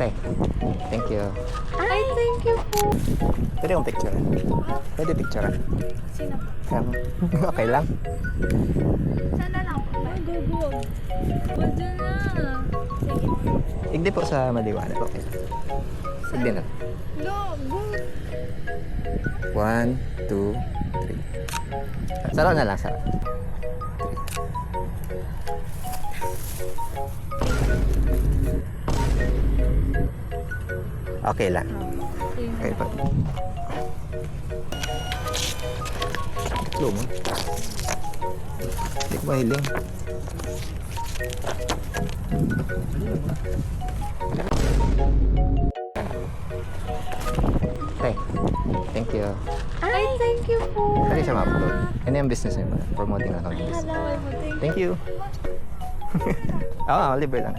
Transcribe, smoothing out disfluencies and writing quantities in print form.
Tay, thank you. Ay, thank you po. Pwede kong picture? Pwede picture? Sino po? Okay lang. Sana lang po. Ay, gugu. Pwede na. Sige. Hindi po sa maliwanag. Okay. Hindi na. Lo, good. 1, 2, 3. Saro na lang, saro. 3. Okay lang. Okay pa. Slow mo. Hindi ko mahiling. Tay, thank you. Ay, thank you po. Pwede siya ma-upload. Ano yung business niyo? Promoting account business. Hello, Thank you. Oo, libre lang.